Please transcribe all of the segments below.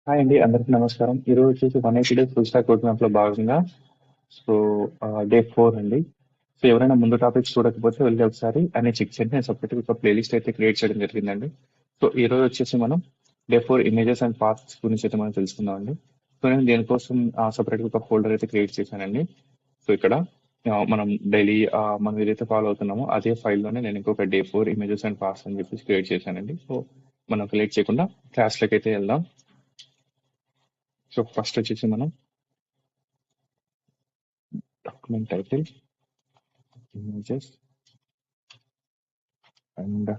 Hi అండి, అందరికీ నమస్కారం. ఈరోజు వచ్చేసి 180 days full stock road map లో భాగంగా సో డే 4 అండి. సో ఎవరైనా ముందు టాపిక్స్ చూడకపోతే వెళ్ళి ఒకసారి అనే చెక్ చేయండి. నేను సపరేట్ ఒక ప్లేలిస్ట్ అయితే క్రియేట్ చేయడం జరిగిందండి. సో ఈ రోజు వచ్చేసి మనం డే 4 ఇమేజెస్ అండ్ పాత్స్ గురించి అయితే మనం తెలుసుకుందాం అండి. సో నేను దీనికోసం సపరేట్ ఒక ఫోల్డర్ అయితే క్రియేట్ చేశానండి. సో ఇక్కడ మనం డైలీ మనం ఏదైతే ఫాలో అవుతున్నామో అదే ఫైల్లోనే నేను ఇంకొక డే 4 ఇమేజెస్ అండ్ పాత్స్ అని చెప్పేసి క్రియేట్ చేశానండి. సో మనం క్రియేట్ చేయకుండా క్లాస్లోకి అయితే వెళ్దాం. సో ఫస్ట్ వచ్చేసి మనం document title, images, and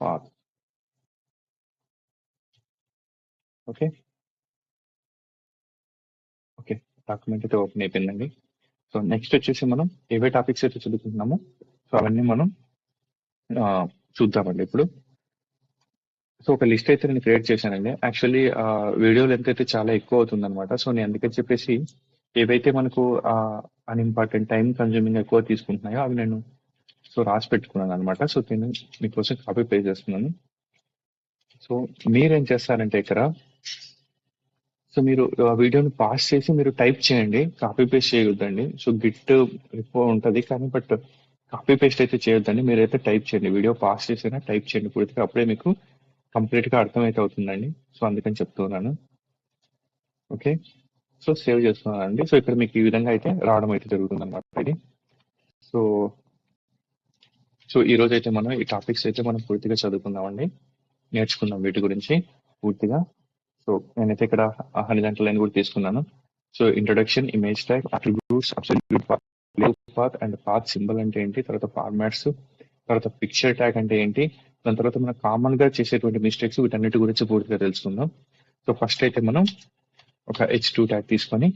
path. Okay okay document అయితే ఓపెన్ అయిపోయిందండి. సో నెక్స్ట్ వచ్చేసి మనం ఏవే టాపిక్స్ అయితే చదువుకుంటున్నామో సో అవన్నీ మనం ఆ, చూద్దామండి ఇప్పుడు. సో ఒక లిస్ట్ అయితే నేను క్రియేట్ చేశానండి. యాక్చువల్లీ వీడియో లెంత్ అయితే చాలా ఎక్కువ అవుతుంది అనమాట. సో నేను అందుకని చెప్పేసి ఏవైతే మనకు అన్ఇంపార్టెంట్ టైం కన్జ్యూమింగ్ ఎక్కువ తీసుకుంటున్నాయో అవి నేను సో రాసి పెట్టుకున్నాను అనమాట. సో నేను మీకోసం కాపీ పేస్ట్ చేస్తున్నాను. సో మీరేం చేస్తారంటే ఇక్కడ సో మీరు వీడియోని పాస్ చేసి మీరు టైప్ చేయండి, కాపీ పేస్ట్ చేయొద్దండి. సో గిట్ రిపో ఉంటుంది కానీ బట్ కాపీ పేస్ట్ అయితే చేయొద్దండి. మీరైతే టైప్ చేయండి, వీడియో పాస్ చేసినా టైప్ చేయండి పూర్తిగా, అప్పుడే మీకు కంప్లీట్ గా అర్థమైతే అవుతుందండి. సో అందుకని చెప్తున్నాను. ఓకే, సో సేవ్ చేస్తున్నానండి. సో ఇక్కడ మీకు ఈ విధంగా అయితే రావడం అయితే జరుగుతుంది అనమాట ఇది. సో సో ఈ రోజు అయితే మనం ఈ టాపిక్స్ అయితే మనం పూర్తిగా చదువుకుందామండి, నేర్చుకుందాం వీటి గురించి పూర్తిగా. సో నేనైతే ఇక్కడ 100 లైన్ కూడా తీసుకున్నాను. So introduction, image tag, attributes, absolute path and path symbol అంటే ఏంటి, తర్వాత ఫార్మాట్స్, తర్వాత పిక్చర్ ట్యాగ్ అంటే ఏంటి, దాని తర్వాత మనం కామన్ గా చేసేటువంటి మిస్టేక్స్ వీటన్నిటి గురించి పూర్తిగా తెలుసుకుందాం. సో ఫస్ట్ అయితే మనం ఒక H2 ట్యాగ్ తీసుకొని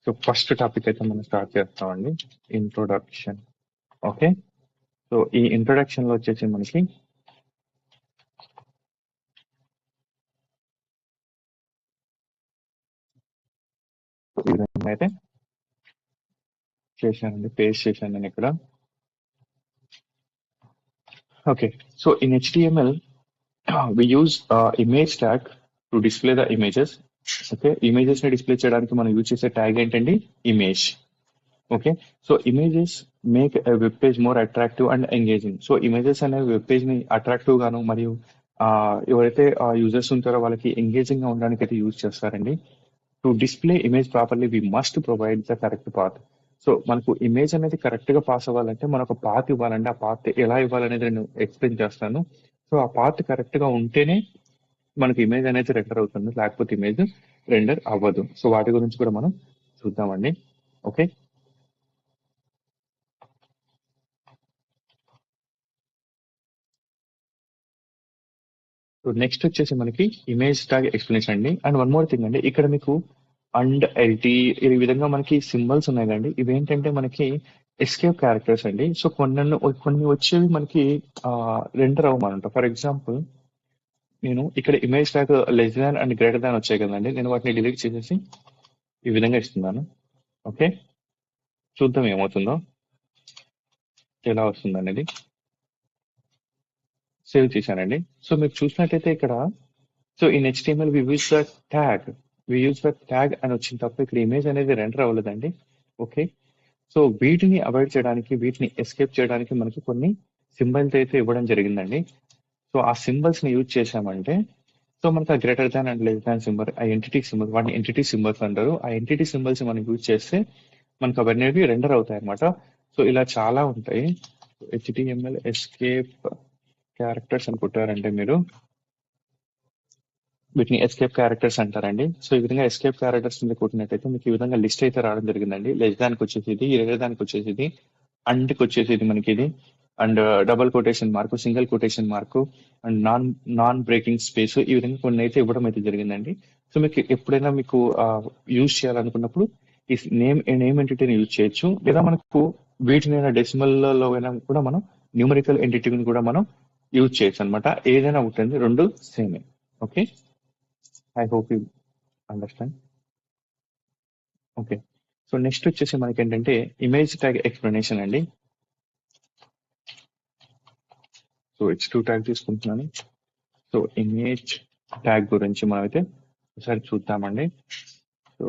సో ఫస్ట్ టాపిక్ అయితే మనం స్టార్ట్ చేస్తామండి, ఇంట్రొడక్షన్. ఓకే, సో ఈ ఇంట్రొడక్షన్ లో వచ్చేసి మనకి ఈ విధంగా అయితే చేశానండి, పేస్ట్ చేశాను నేను ఇక్కడ. Okay, so in HTML we use image tag to display the images. Okay, images ని డిస్ప్లే చేయడానికి మనం యూజ్ చేసే ట్యాగ్ ఏంటండి, image. Okay, so images make web page more attractive and engaging. So images అనేవి web page ని attractive గాను మరియు ఎవరైతే యూజర్స్ ఉంటారో వాళ్ళకి ఎంగేజింగ్ గా ఉండడానికి అయితే యూజ్ చేస్తారండి. To display image properly we must provide the correct path. So మనకు ఇమేజ్ అనేది కరెక్ట్ గా పాస్ అవ్వాలంటే మనకు పాత్ ఇవ్వాలంటే ఆ పాత్ ఎలా ఇవ్వాలనేది నేను ఎక్స్ప్లెయిన్ చేస్తాను. సో ఆ పాత్ కరెక్ట్ గా ఉంటేనే మనకి ఇమేజ్ అనేది రెండర్ అవుతుంది, లేకపోతే ఇమేజ్ రెండర్ అవ్వదు. సో వాటి గురించి కూడా మనం చూద్దామండి. ఓకే, సో నెక్స్ట్ వచ్చేసి మనకి ఇమేజ్ ట్యాగ్ ఎక్స్ప్లెనేషన్ అండి. అండ్ వన్ మోర్ థింగ్ అండి, ఇక్కడ మీకు అండ్ ఎల్టీ ఈ విధంగా మనకి సింబల్స్ ఉన్నాయి కండి, ఇవేంటంటే మనకి ఎస్కేప్ క్యారెక్టర్స్ అండి. సో కొన్ని వచ్చేవి మనకి రెండర్ అవ్వమంట. ఫర్ ఎగ్జాంపుల్ నేను ఇక్కడ image tag less than and greater than వచ్చాయి కదండి, నేను వాటిని డిలీట్ చేసేసి ఈ విధంగా ఇస్తున్నాను. ఓకే, చూద్దాం ఏమవుతుందో, ఎలా వస్తుంది అనేది. సేవ్ చేశానండి. సో మీరు చూసినట్టయితే ఇక్కడ so in HTML we use the tag అని వచ్చిన తప్ప ఇక్కడ ఇమేజ్ అనేది రెండర్ అవ్వలేదండి. ఓకే, సో వీటిని అవాయిడ్ చేయడానికి, వీటిని ఎస్కేప్ చేయడానికి మనకి కొన్ని సింబల్స్ అయితే ఇవ్వడం జరిగిందండి. సో ఆ సింబల్స్ ని యూజ్ చేశామంటే సో మనకు ఆ greater than and less than symbol, ఆ ఎంటిటీ సింబల్, వాటిని ఎంటిటీ సింబల్స్ అంటారు. ఆ ఎంటిటీ సింబల్స్ మనం యూజ్ చేస్తే మనకు అవన్నీ రెండర్ అవుతాయి అనమాట. సో ఇలా చాలా ఉంటాయి. HTML ఎస్కేప్ క్యారెక్టర్స్ అని కొట్టారంటే మీరు వీటిని ఎస్కేప్ క్యారెక్టర్స్ అంటారండి. సో ఈ విధంగా ఎస్కేప్ క్యారెక్టర్స్ మీద కొట్టినట్టయితే మీకు ఈ విధంగా లిస్ట్ అయితే రావడం జరిగిందండి. లెస్ దానికి వచ్చేసి ఇది, గ్రేటర్ దానికి వచ్చేసి ఇది, అండ్కి వచ్చేసి ఇది మనకి ఇది, and double quotation mark, single quotation mark, and non breaking space, ఈ విధంగా కొన్ని అయితే ఇవ్వడం అయితే జరిగిందండి. సో మీకు ఎప్పుడైనా మీకు యూజ్ చేయాలనుకున్నప్పుడు ఈ నేమ్ ఎంటిటీని యూజ్ చేయొచ్చు, లేదా మనకు వీటినైనా డెసిమల్ లో అయినా కూడా మనం న్యూమరికల్ ఎంటిటీని కూడా మనం యూజ్ చేయొచ్చు అనమాట. ఏదైనా ఉంటుంది, రెండు సేమే. Okay, I hope you understand. Okay, so next వచ్చేసి మనకి ఏంటంటే ఇమేజ్ ట్యాగ్ ఎక్స్ప్లెనేషన్ అండి. సో H2 ట్యాగ్ తీసుకుంటున్నాను. సో ఇమేజ్ ట్యాగ్ గురించి మనం అయితే ఒకసారి చూద్దామండి. సో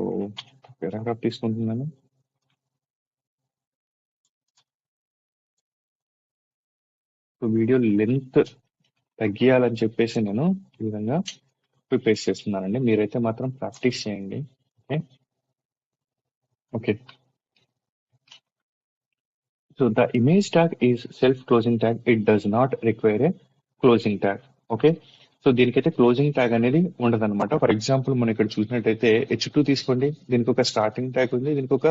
పారాగ్రాఫ్ తీసుకుంటున్నాను. సో వీడియో లెంత్ తగ్గియాలని చెప్పేసి నేను ఈ విధంగా ప్రిపేర్ చేస్తున్నానండి. మీరైతే మాత్రం ప్రాక్టీస్ చేయండి. Okay okay so the image tag is self closing tag. It does not require A closing tag. Okay so దీనికైతే క్లోజింగ్ ట్యాగ్ అనేది ఉండదు అనమాట. ఫర్ ఎగ్జాంపుల్ మనం ఇక్కడ చూసినట్టయితే H2 తీసుకోండి, దీనికి ఒక స్టార్టింగ్ ట్యాగ్ ఉంది, దీనికి ఒక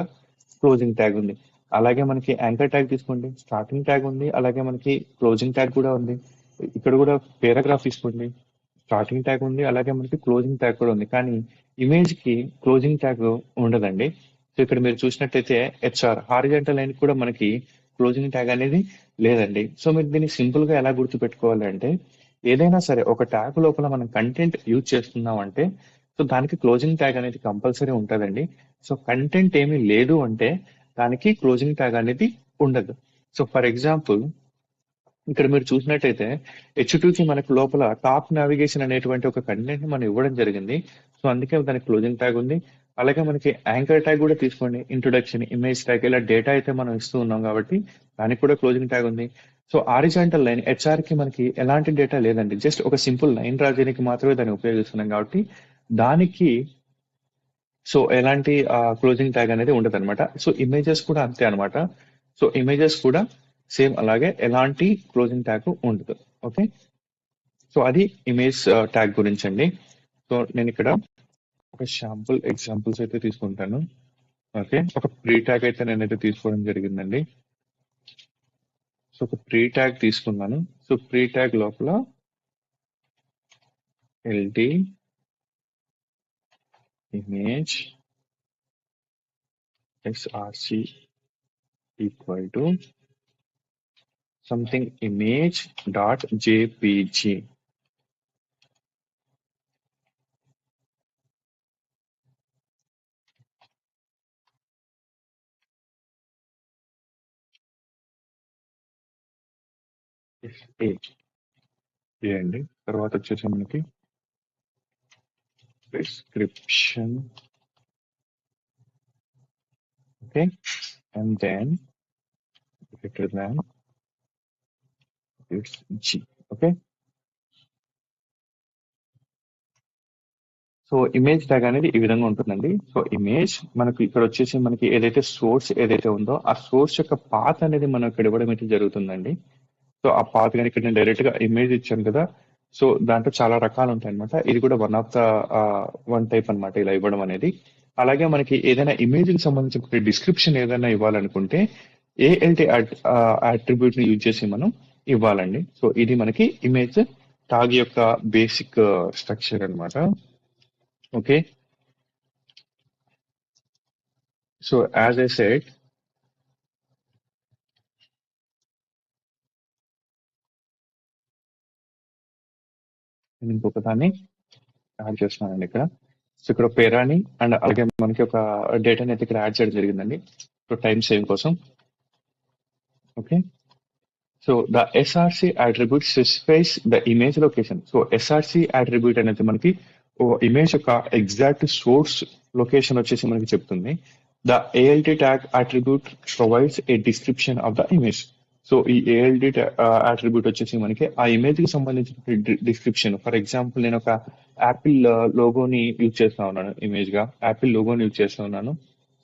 క్లోజింగ్ ట్యాగ్ ఉంది. అలాగే మనకి యాంకర్ ట్యాగ్ తీసుకోండి, స్టార్టింగ్ ట్యాగ్ ఉంది, అలాగే మనకి క్లోజింగ్ ట్యాగ్ కూడా ఉంది. ఇక్కడ కూడా పారాగ్రాఫ్ తీసుకోండి, స్టార్టింగ్ ట్యాగ్ ఉంది, అలాగే మనకి క్లోజింగ్ ట్యాగ్ కూడా ఉంది. కానీ ఇమేజ్ కి క్లోజింగ్ ట్యాగ్ ఉండదండి. సో ఇక్కడ మీరు చూసినట్టయితే హెచ్ఆర్ హారిజాంటల్ లైన్ కూడా మనకి క్లోజింగ్ ట్యాగ్ అనేది లేదండి. సో మీరు దీన్ని సింపుల్ గా ఎలా గుర్తు పెట్టుకోవాలి అంటే, ఏదైనా సరే ఒక ట్యాగ్ లోపల మనం కంటెంట్ యూజ్ చేస్తున్నాం అంటే సో దానికి క్లోజింగ్ ట్యాగ్ అనేది కంపల్సరీ ఉంటుందండి. సో కంటెంట్ ఏమీ లేదు అంటే దానికి క్లోజింగ్ ట్యాగ్ అనేది ఉండదు. సో ఫర్ ఎగ్జాంపుల్ ఇక్కడ మీరు చూసినట్టయితే H2కి మనకు లోపల టాప్ నావిగేషన్ అనేటువంటి ఒక కంటెంట్ మనం ఇవ్వడం జరిగింది. సో అందుకే దానికి క్లోజింగ్ ట్యాగ్ ఉంది. అలాగే మనకి యాంకర్ ట్యాగ్ కూడా తీసుకోండి, ఇంట్రొడక్షన్, ఇమేజ్ ట్యాగ్, ఇలా డేటా అయితే మనం ఇస్తూ ఉన్నాం కాబట్టి దానికి కూడా క్లోజింగ్ ట్యాగ్ ఉంది. సో హారిజాంటల్ లైన్ హెచ్ఆర్ కి మనకి ఎలాంటి డేటా లేదండి, జస్ట్ ఒక సింపుల్ లైన్ రాజేనికి మాత్రమే దాన్ని ఉపయోగిస్తున్నాం కాబట్టి దానికి సో ఎలాంటి క్లోజింగ్ ట్యాగ్ అనేది ఉండదు అనమాట. సో ఇమేజెస్ కూడా అంతే అనమాట. సో ఇమేజెస్ కూడా సేమ్ అలాగే ఎలాంటి క్లోజింగ్ ట్యాగ్ ఉండదు. ఓకే సో అది ఇమేజ్ ట్యాగ్ గురించి అండి. సో నేను ఇక్కడ ఒక శాంపుల్ ఎగ్జాంపుల్స్ అయితే తీసుకుంటాను. ఓకే ఒక ప్రీ ట్యాగ్ అయితే నేనైతే తీసుకోవడం జరిగిందండి. సో ఒక ప్రీ ట్యాగ్ తీసుకున్నాను. సో ప్రీ ట్యాగ్ లోపల LT image src equal to something image.jpg. అండి తర్వాత వచ్చేసి మనకి description. Okay and then greater than it's G. Okay so image tag అనేది ఈ విధంగా ఉంటుందండి. సో ఇమేజ్ మనకు ఇక్కడ వచ్చేసి మనకి ఏదైతే సోర్స్ ఏదైతే ఉందో ఆ సోర్స్ యొక్క పాత్ అనేది మనం ఇక్కడ ఇవ్వడం అయితే జరుగుతుందండి. సో ఆ పాత్ కానీ ఇక్కడ నేను డైరెక్ట్ గా ఇమేజ్ ఇచ్చాను కదా, సో దాంట్లో చాలా రకాలు ఉంటాయి అనమాట. ఇది కూడా వన్ టైప్ అనమాట ఇలా ఇవ్వడం అనేది. అలాగే మనకి ఏదైనా ఇమేజ్ కి సంబంధించిన డిస్క్రిప్షన్ ఏదైనా ఇవ్వాలనుకుంటే ఏఎల్టీ అట్రిబ్యూట్ ని యూజ్ చేసి మనం ఇవ్వాలండి. సో ఇది మనకి ఇమేజ్ ట్యాగ్ యొక్క బేసిక్ స్ట్రక్చర్ అనమాట. Okay so as I said నేను ఇంకొక దాన్ని యాడ్ చేస్తున్నానండి ఇక్కడ. సో ఇక్కడ పేరాని అండ్ అలాగే మనకి ఒక డేటాని అయితే ఇక్కడ యాడ్ చేయడం జరిగిందండి. సో టైం సేవింగ్ కోసం. Okay so the SRC attribute specifies the image location. So SRC attribute అనేది మనకి ఇమేజ్ యొక్క ఎగ్జాక్ట్ సోర్స్ లొకేషన్ వచ్చేసి మనకి చెప్తుంది. The ALT tag attribute provides A description of the image. So ఈ ALT అట్రిబ్యూట్ వచ్చేసి మనకి ఆ ఇమేజ్ కి సంబంధించిన డిస్క్రిప్షన్. ఫర్ ఎగ్జాంపుల్ నేను ఒక యాపిల్ లోగోని యూజ్ చేస్తా ఉన్నాను, ఇమేజ్ గా యాపిల్ లోగోని యూజ్ చేస్తా ఉన్నాను.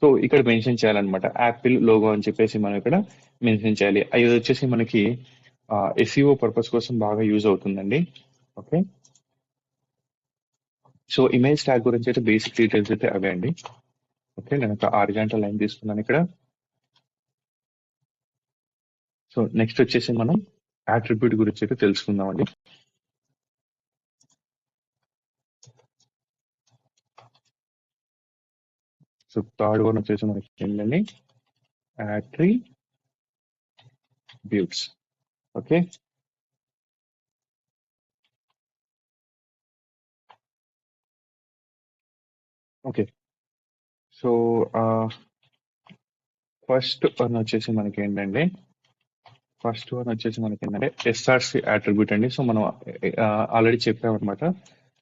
సో ఇక్కడ మెన్షన్ చేయాలన్నమాట, యాపిల్ లోగో అని చెప్పేసి మనం ఇక్కడ మెన్షన్ చేయాలి. అది వచ్చేసి మనకి SEO పర్పస్ కోసం బాగా యూజ్ అవుతుందండి. ఓకే సో ఇమేజ్ ట్యాగ్ గురించి అయితే బేసిక్ డీటెయిల్స్ అయితే అవే అండి. ఓకే నేను ఒక హారిజాంటల్ లైన్ తీసుకున్నాను ఇక్కడ. సో నెక్స్ట్ వచ్చేసి మనం అట్రిబ్యూట్ గురించి అయితే తెలుసుకుందామండి. సో థర్డ్ వన్ వచ్చేసి మనకి ఏంటండి, attributes. Okay okay so first one వచ్చేసి మనకి ఏంటంటే SRC అట్రిబ్యూట్ అండి. సో మనం ఆల్రెడీ చెప్పామన్నమాట.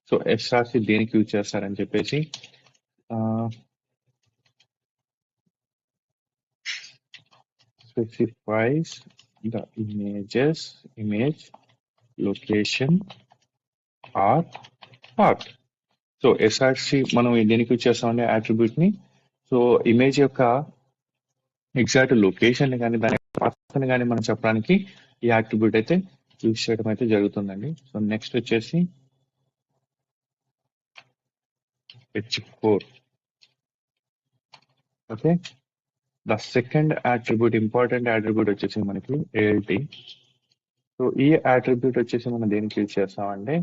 సో ఎస్ఆర్సి దేనికి యూజ్ చేస్తారని చెప్పేసి specifies the image location or path. So SRC మనం దేనికి యూజ్ చేస్తామంటే అట్రిబ్యూట్ ని, సో ఇమేజ్ యొక్క ఎగ్జాక్ట్ లొకేషన్ కానీ దాని పాత్ని కానీ మనం చెప్పడానికి ఈ అట్రిబ్యూట్ అయితే యూజ్ చేయడం అయితే జరుగుతుందండి. సో నెక్స్ట్ వచ్చేసి H4. Okay, the second attribute important attribute వచ్చేసి మనకి ALT. సో ఈ అట్రిబ్యూట్ వచ్చేసి మనం దేనికి యూజ్ చేస్తామంటే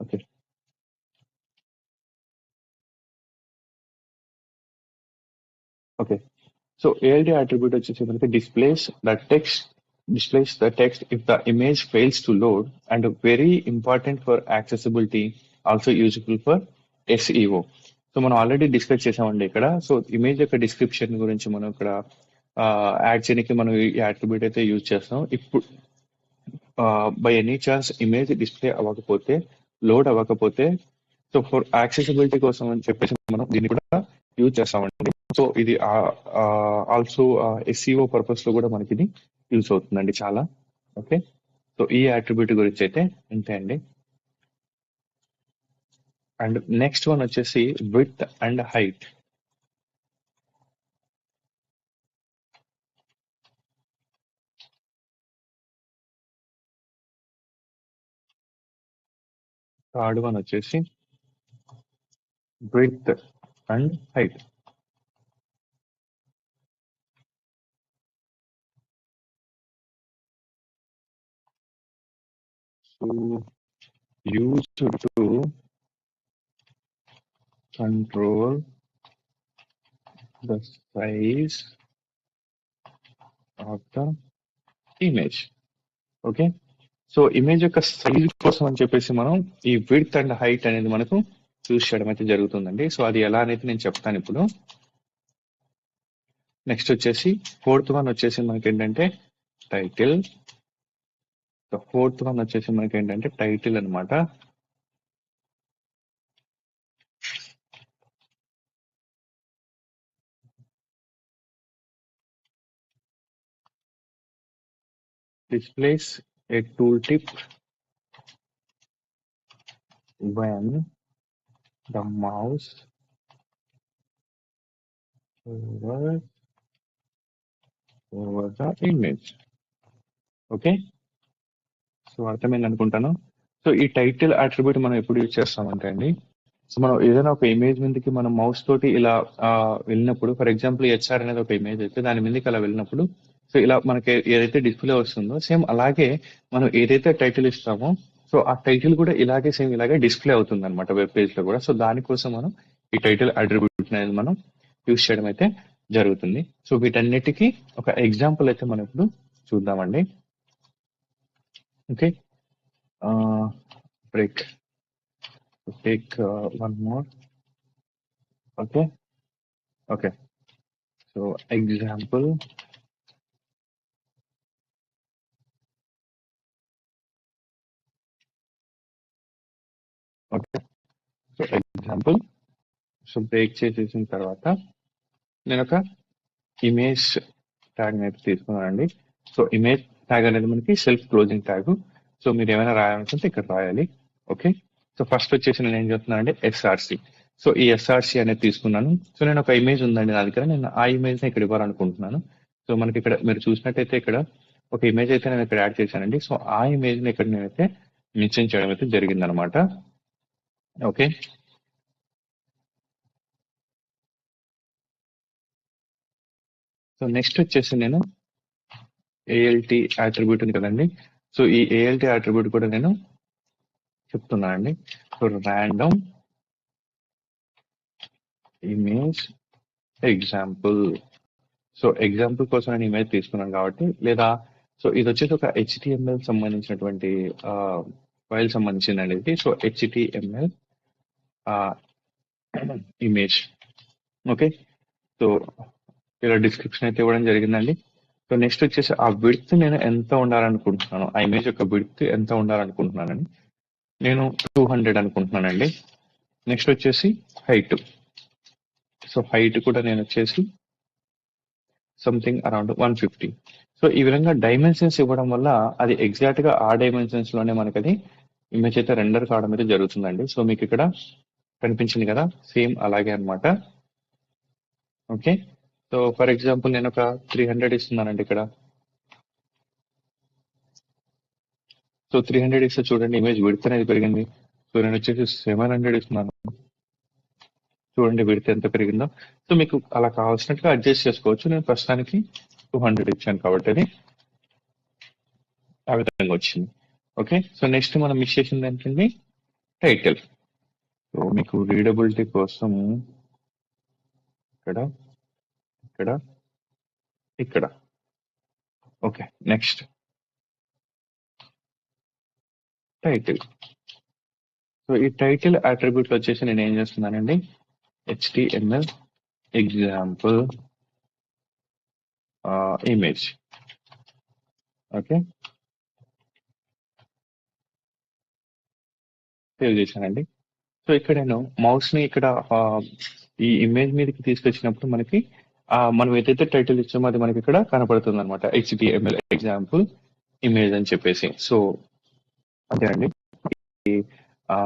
okay okay so ALT attribute వచ్చేసి మనకి displays the text if the image fails to load, and very important for accessibility, also useful for SEO. So మనం ఆల్రెడీ డిస్కస్ చేసామండి ఇక్కడ. సో ఇమేజ్ యొక్క డిస్క్రిప్షన్ గురించి మనం ఇక్కడ యాడ్ చేయడానికి మనం ఈ అట్రిబ్యూట్ అయితే యూజ్ చేస్తాం. ఇప్పుడు by any chance image display అవ్వకపోతే, లోడ్ అవ్వకపోతే, సో ఫర్ యాక్సెసిబిలిటీ కోసం అని చెప్పేసి మనం దీన్ని కూడా యూజ్ చేస్తామండి. సో ఇది ఆల్సో SEO పర్పస్ లో కూడా మనకి ఇది యూజ్ అవుతుందండి చాలా. ఓకే, సో ఈ అట్రిబ్యూట్ గురించి అయితే ఇంతే అండి. అండ్ నెక్స్ట్ వన్ వచ్చేసి width and height. Third one వచ్చేసి width and height. So used to control the size of the image. Okay, so image యొక్క సైజ్ కోసం అని చెప్పేసి మనం ఈ విడ్త్ అండ్ హైట్ అనేది మనకు చూస్ చేయడం అయితే జరుగుతుందండి. సో అది ఎలా అనేది నేను చెప్తాను ఇప్పుడు. నెక్స్ట్ వచ్చేసి ఫోర్త్ వన్ వచ్చేసి మనకి ఏంటంటే టైటిల్. ఫోర్త్ వన్ వచ్చేసి మనకి ఏంటంటే టైటిల్ అనమాట. Displays a tooltip when the mouse over the image. Okay, so అర్థమైంది అనుకుంటాను. సో ఈ టైటిల్ అట్రిబ్యూట్ మనం ఎప్పుడు యూజ్ చేస్తామంటే అండి, సో మనం ఏదైనా ఒక ఇమేజ్ మీదకి మనం మౌస్ తోటి ఇలా వెళ్ళినప్పుడు, ఫర్ ఎగ్జాంపుల్ HR అనేది ఒక ఇమేజ్ అయితే దాని మీదకి అలా వెళ్ళినప్పుడు, సో ఇలా మనకి ఏదైతే డిస్ప్లే వస్తుందో సేమ్ అలాగే మనం ఏదైతే టైటిల్ ఇస్తామో సో ఆ టైటిల్ కూడా ఇలాగే సేమ్ ఇలాగే డిస్ప్లే అవుతుంది అనమాట వెబ్ పేజ్ లో కూడా. సో దానికోసం మనం ఈ టైటిల్ అట్రిబ్యూట్ అనేది మనం యూజ్ చేయడం అయితే జరుగుతుంది. సో వీటన్నిటికీ ఒక ఎగ్జాంపుల్ అయితే మనం ఇప్పుడు చూద్దామండి. Okay, break. Take one more. Okay. So example. Okay. So example. So break చేసేసిన తర్వాత నేను ఒక ఇమేజ్ ట్యాగ్ అనేది తీసుకున్నానండి. సో ఇమేజ్ ట్యాగ్ అనేది మనకి సెల్ఫ్ క్లోజింగ్ ట్యాగ్. సో మీరు ఏమైనా రాయాలనుకుంటే ఇక్కడ రాయాలి. ఓకే, సో ఫస్ట్ వచ్చేసి నేను ఏం చెప్తున్నానంటే SRC. సో ఈ SRC అనేది తీసుకున్నాను. సో నేను ఒక ఇమేజ్ ఉందండి నా దగ్గర, నేను ఆ ఇమేజ్ ని ఇక్కడ ఇవ్వాలనుకుంటున్నాను. సో మనకి ఇక్కడ మీరు చూసినట్టయితే ఇక్కడ ఒక ఇమేజ్ అయితే నేను ఇక్కడ యాడ్ చేశానండి. సో ఆ ఇమేజ్ ని ఇక్కడ నేనైతే మెన్షన్ చేయడం అయితే జరిగింది అనమాట. ఓకే, సో నెక్స్ట్ వచ్చేసి నేను ALT అట్రిబ్యూట్ ఉంది కదండి. సో ఈ ALT అట్రిబ్యూట్ కూడా నేను చెప్తున్నా అండి. So random image example. So example కోసం నేను ఇమేజ్ తీసుకున్నాను కాబట్టి, లేదా సో ఇది వచ్చేసి ఒక HTML సంబంధించినటువంటి ఫైల్ సంబంధించిందండి ఇది. So HTML image. Okay, so ఇలా డిస్క్రిప్షన్ అయితే ఇవ్వడం జరిగిందండి. సో నెక్స్ట్ వచ్చేసి ఆ విడ్త్ నేను ఎంత ఉండాలనుకుంటున్నాను, ఆ ఇమేజ్ యొక్క విడ్త్ ఎంత ఉండాలనుకుంటున్నానని నేను 200 అనుకుంటున్నానండి. నెక్స్ట్ వచ్చేసి హైట్. సో హైట్ కూడా నేను వచ్చేసి సంథింగ్ అరౌండ్ 150. సో ఈ విధంగా డైమెన్షన్స్ ఇవ్వడం వల్ల అది ఎగ్జాక్ట్ గా ఆ డైమెన్షన్స్ లోనే మనకి అది ఇమేజ్ అయితే రెండర్ కావడం అయితే జరుగుతుందండి. సో మీకు ఇక్కడ కనిపించింది కదా, సేమ్ అలాగే అన్నమాట. ఓకే, సో ఫర్ ఎగ్జాంపుల్ నేను ఒక 300 ఇస్తున్నానండి ఇక్కడ. సో 300 ఇస్తే చూడండి ఇమేజ్ విడ్త్ అనేది పెరిగింది. సో నేను వచ్చేసి 700 ఇస్తున్నాను, చూడండి విడ్త్ ఎంత పెరిగిందో. సో మీకు అలా కావాల్సినట్టుగా అడ్జస్ట్ చేసుకోవచ్చు. నేను ప్రస్తుతానికి 200 ఇచ్చాను కాబట్టి అది ఆ విధంగా వచ్చింది. ఓకే, సో నెక్స్ట్ మనం మిస్ చేసింది ఏంటండి, టైటిల్. సో మీకు రీడబిలిటీ కోసం ఇక్కడ, ఇక్కడ, ఇక్కడ. Okay, next title. సో ఈ టైటిల్ అట్రిబ్యూట్ వచ్చేసి నేను ఏం చేస్తున్నానండి, HTML example image. Okay, save చేశానండి. సో ఇక్కడ నేను మౌస్ ని ఇక్కడ ఈ ఇమేజ్ మీదకి తీసుకొచ్చినప్పుడు మనకి మనం ఏదైతే టైటిల్ ఇచ్చామో అది మనకి ఇక్కడ కనపడుతుంది అనమాట, HTML ఎగ్జాంపుల్ ఇమేజ్ అని చెప్పేసి. సో అదే అండి, ఆ,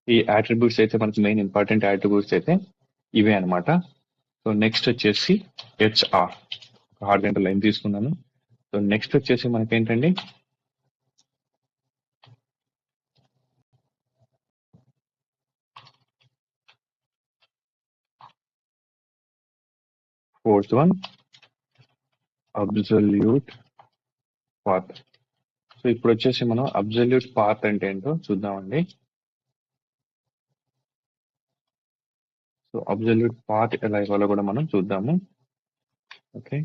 ఈ అట్రిబ్యూట్స్ అయితే మనకి మెయిన్ ఇంపార్టెంట్ అట్రిబ్యూట్స్ అయితే ఇవే అనమాట. సో నెక్స్ట్ వచ్చేసి HR, హార్జెంటల్ లైన్ తీసుకున్నాను. సో నెక్స్ట్ వచ్చేసి మనకి ఏంటండి, fourth one absolute path. So ఇప్పుడు వచ్చేసి మనం అబ్సల్యూట్ పాత్ అంటే ఏంటో చూద్దామండి. సో అబ్సల్యూట్ పాత్ ఎలా ఇవ్వాలో కూడా మనం చూద్దాము. Okay,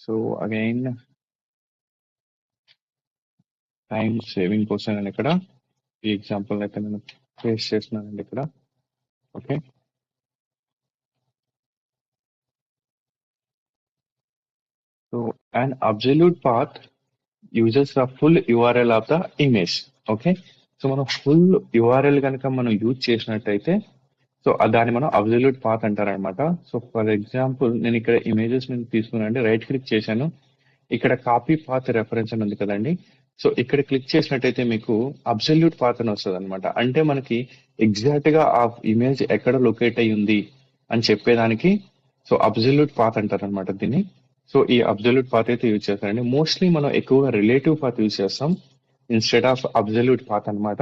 so again time saving కోసం నేను ఇక్కడ ఈ ఎగ్జాంపుల్ అయితే నేను పేస్ట్ చేస్తున్నానండి ఇక్కడ. Okay, so and absolute path uses the full URL of the image. Okay, so మనం ఫుల్ URL కనుక మనం యూజ్ చేసినట్టయితే సో దాన్ని మనం అబ్సల్యూట్ పాత్ అంటారనమాట. సో ఫర్ ఎగ్జాంపుల్ నేను ఇక్కడ ఇమేజెస్ నేను తీసుకున్నానండి, రైట్ క్లిక్ చేశాను, ఇక్కడ కాపీ పాత్ రెఫరెన్స్ అని ఉంది కదండి. సో ఇక్కడ క్లిక్ చేసినట్టయితే మీకు అబ్సల్యూట్ పాత్ అని వస్తుంది అనమాట. అంటే మనకి ఎగ్జాక్ట్ గా ఆ ఇమేజ్ ఎక్కడ లొకేట్ అయ్యి ఉంది అని చెప్పేదానికి సో అబ్సల్యూట్ పాత్ అంటారు అనమాట దీన్ని. సో ఈ అబ్సల్యూట్ పాత్ అయితే యూజ్ చేస్తారండి. మోస్ట్లీ మనం ఎక్కువగా రిలేటివ్ పాత్ యూజ్ చేస్తాం ఇన్స్టెడ్ ఆఫ్ అబ్సల్యూట్ పాత్ అనమాట.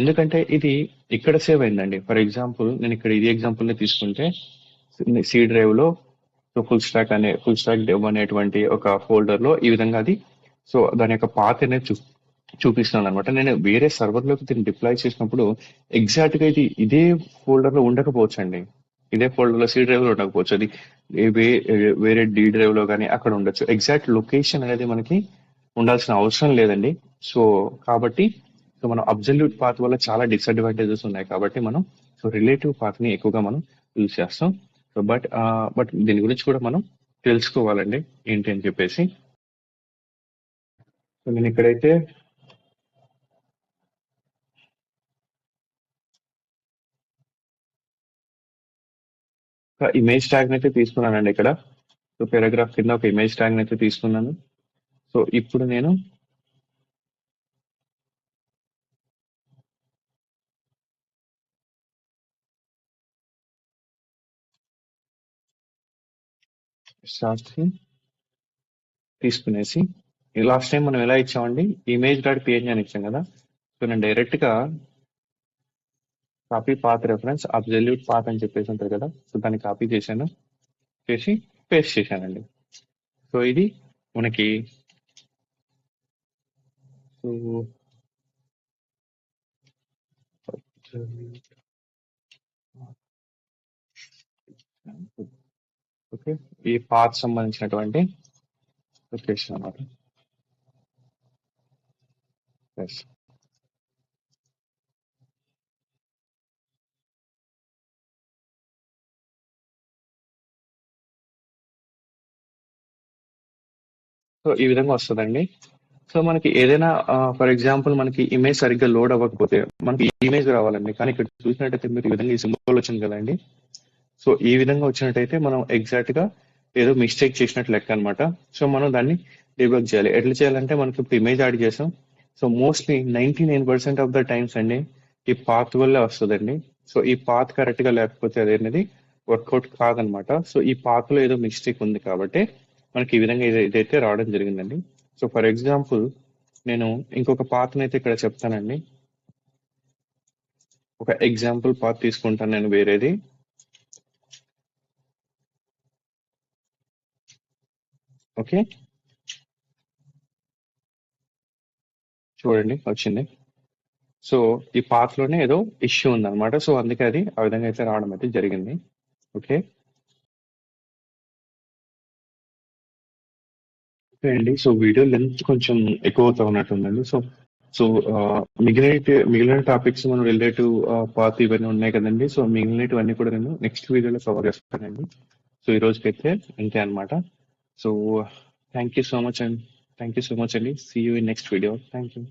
ఎందుకంటే ఇది ఇక్కడ సేవ్ అయిందండి. ఫర్ ఎగ్జాంపుల్ నేను ఇక్కడ ఇది ఎగ్జాంపుల్ ని తీసుకుంటే సి డ్రైవ్ లో సో ఫుల్ స్టాక్ డెవ్ అనేటువంటి ఒక ఫోల్డర్ లో ఈ విధంగా అది సో దాని యొక్క పాత్ అనేది చూపిస్తున్నాను అనమాట. నేను వేరే సర్వర్ లోకి దీన్ని డిప్లాయ్ చేసినప్పుడు ఎగ్జాక్ట్ గా ఇది ఇదే ఫోల్డర్ లో ఉండకపోవచ్చు అండి, ఇదే ఫోల్డర్ లో సి డ్రైవ్ లో ఉండకపోవచ్చు, అది వేరే డి డ్రైవ్ లో కానీ అక్కడ ఉండొచ్చు. ఎగ్జాక్ట్ లొకేషన్ అనేది మనకి ఉండాల్సిన అవసరం లేదండి. సో కాబట్టి సో మనం అబ్సల్యూట్ పాత్ వల్ల చాలా డిసడ్వాంటేజెస్ ఉన్నాయి కాబట్టి మనం సో రిలేటివ్ పాత్ ని ఎక్కువగా మనం యూజ్ చేస్తాం. సో బట్ దీని గురించి కూడా మనం తెలుసుకోవాలండి ఏంటి అని చెప్పేసి. సో నేను ఇక్కడైతే ఒక ఇమేజ్ ట్యాగ్ అయితే తీసుకున్నానండి ఇక్కడ. సో పారాగ్రాఫ్ కింద ఒక ఇమేజ్ ట్యాగ్ అయితే తీసుకున్నాను. సో ఇప్పుడు నేను స్టార్ట్ తీసుకునేసి లాస్ట్ టైం మనం ఎలా ఇచ్చామండి, ఇమేజ్ డాట్ పిఎన్జీ అని ఇచ్చాం కదా. సో నేను డైరెక్ట్ గా copy path reference absolute path అని చెప్పేసి ఉంటుంది కదా, సో దాన్ని కాపీ చేశాను, చేసి పేస్ట్ చేశానండి. సో ఇది మనకి సో ఓకే, ఈ పాత్ సంబంధించినటువంటి లొకేషన్ అన్నమాట. ఎస్, సో ఈ విధంగా వస్తుందండి. సో మనకి ఏదైనా ఫర్ ఎగ్జాంపుల్ మనకి ఇమేజ్ సరిగ్గా లోడ్ అవ్వకపోతే మనకి ఇమేజ్ రావాలండి, కానీ ఇక్కడ చూసినట్టయితే మీరు ఈ విధంగా ఈ సింబల్ వచ్చింది కదండి. సో ఈ విధంగా వచ్చినట్టయితే మనం ఎగ్జాక్ట్ గా ఏదో మిస్టేక్ చేసినట్టు లెక్క అనమాట. సో మనం దాన్ని డెవలప్ చేయాలి. ఎట్లా చేయాలంటే మనకి ఇప్పుడు ఇమేజ్ యాడ్ చేసాం. So mostly 99% of the times అండి ఈ పాత్ వల్లే వస్తుందండి. సో ఈ పాత్ కరెక్ట్ గా లేకపోతే అదేది వర్కౌట్ కాదనమాట. సో ఈ పాత్ లో ఏదో మిస్టేక్ ఉంది కాబట్టి మనకి ఈ విధంగా ఇదైతే రావడం జరిగిందండి. సో ఫర్ ఎగ్జాంపుల్ నేను ఇంకొక పాత్ అయితే ఇక్కడ చెప్తానండి. ఒక ఎగ్జాంపుల్ పాత్ తీసుకుంటాను నేను వేరేది. ఓకే, చూడండి వచ్చింది. సో ఈ పాత్ లోనే ఏదో ఇష్యూ ఉందన్నమాట. సో అందుకే అది ఆ విధంగా అయితే రావడం అయితే జరిగింది. ఓకే ఓకే అండి. సో వీడియో లెంత్ కొంచెం ఎక్కువ అవుతా ఉన్నట్టుందండి. సో సో మిగిలిన టాపిక్స్ మనం రిలేటివ్ పాత్ ఇవన్నీ ఉన్నాయి కదండి. సో మిగిలినవన్నీ కూడా నేను నెక్స్ట్ వీడియోలో కవర్ చేస్తానండి. సో ఈ రోజుకైతే అంతే అనమాట. So thank you so much and thank you so much అండి. See you in next video. Thank you.